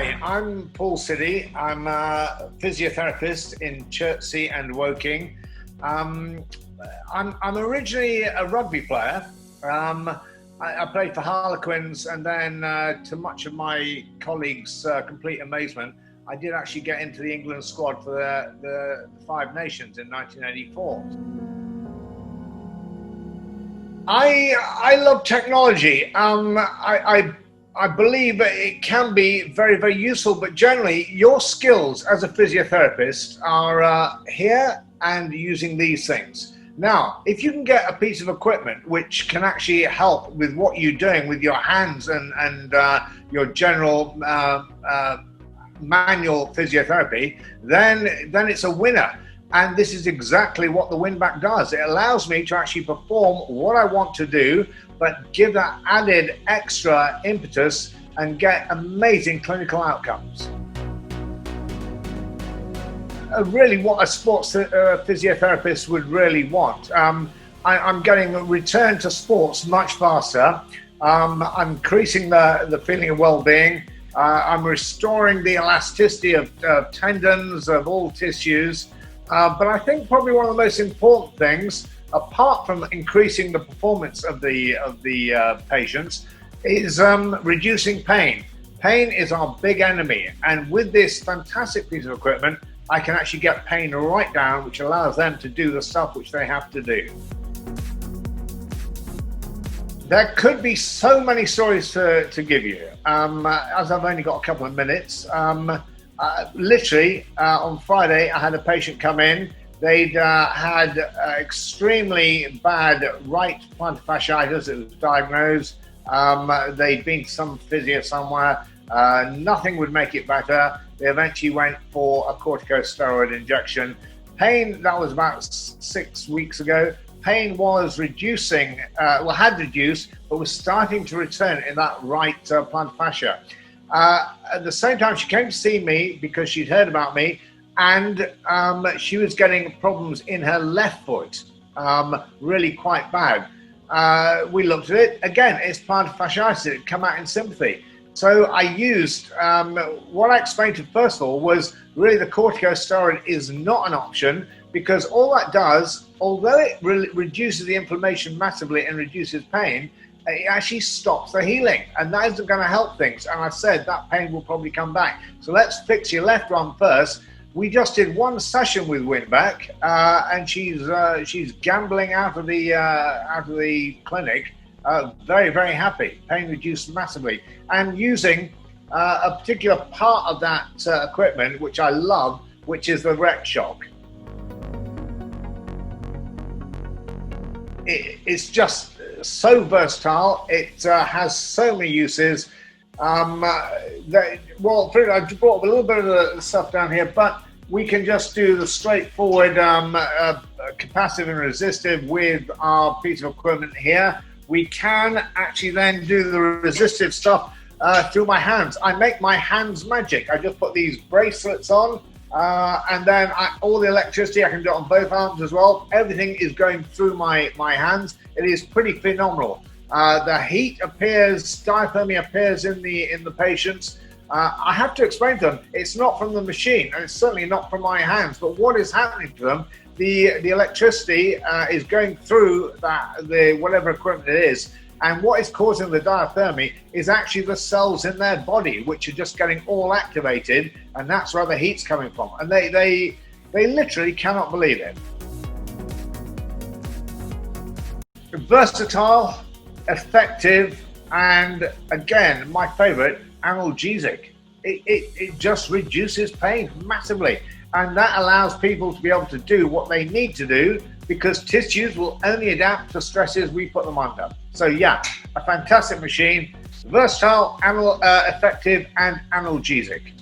Hi, I'm Paul Sidi. I'm a physiotherapist in Chertsey and Woking. I'm originally a rugby player. I played for Harlequins, and then to much of my colleagues' complete amazement, I did actually get into the England squad for the Five Nations in 1984. I love technology. I believe that it can be very, very useful, but generally your skills as a physiotherapist are here and using these things. Now, if you can get a piece of equipment which can actually help with what you're doing with your hands and your general manual physiotherapy, then it's a winner. And this is exactly what the WINBACK does. It allows me to actually perform what I want to do, but give that added extra impetus and get amazing clinical outcomes. Really what a sports physiotherapist would really want. I'm getting a return to sports much faster. I'm increasing the feeling of well-being. I'm restoring the elasticity of tendons, of all tissues. But I think probably one of the most important things, apart from increasing the performance of the patients, is reducing pain. Pain is our big enemy, and with this fantastic piece of equipment, I can actually get pain right down, which allows them to do the stuff which they have to do. There could be so many stories to give you. As I've only got a couple of minutes, literally on Friday I had a patient come in. They'd had extremely bad right plantar fasciitis. It was diagnosed. They'd been to some physio somewhere. Nothing would make it better. They eventually went for a corticosteroid injection. Pain, that was about 6 weeks ago. Pain was reducing, had reduced, but was starting to return in that right plantar fascia. At the same time, she came to see me because she'd heard about me, and she was getting problems in her left foot, really quite bad. We looked at it. Again, it's plantar fasciitis. It come out in sympathy. So I used, what I explained to first of all was really the corticosteroid is not an option, because all that does, although it reduces the inflammation massively and reduces pain, it actually stops the healing, and that isn't going to help things. And I said that pain will probably come back. So let's fix your left one first. We just did one session with WINBACK, and she's gambling out of the clinic. Very, very happy. Pain reduced massively, and using a particular part of that equipment, which I love, which is the rec shock. It's just so versatile. It has so many uses. Well, I brought up a little bit of the stuff down here, but we can just do the straightforward capacitive and resistive with our piece of equipment here. We can actually then do the resistive stuff through my hands. I make my hands magic. I just put these bracelets on, and then all the electricity, I can do it on both arms as well. Everything is going through my hands. It is pretty phenomenal. The heat appears, diathermy appears in the patients. I have to explain to them, it's not from the machine, and it's certainly not from my hands, but what is happening to them, the electricity is going through the whatever equipment it is, and what is causing the diathermy is actually the cells in their body, which are just getting all activated, and that's where the heat's coming from, and they literally cannot believe it. Versatile, effective, and again, my favorite, analgesic. It just reduces pain massively, and that allows people to be able to do what they need to do, because tissues will only adapt to stresses we put them under. So yeah, a fantastic machine, versatile, effective, and analgesic.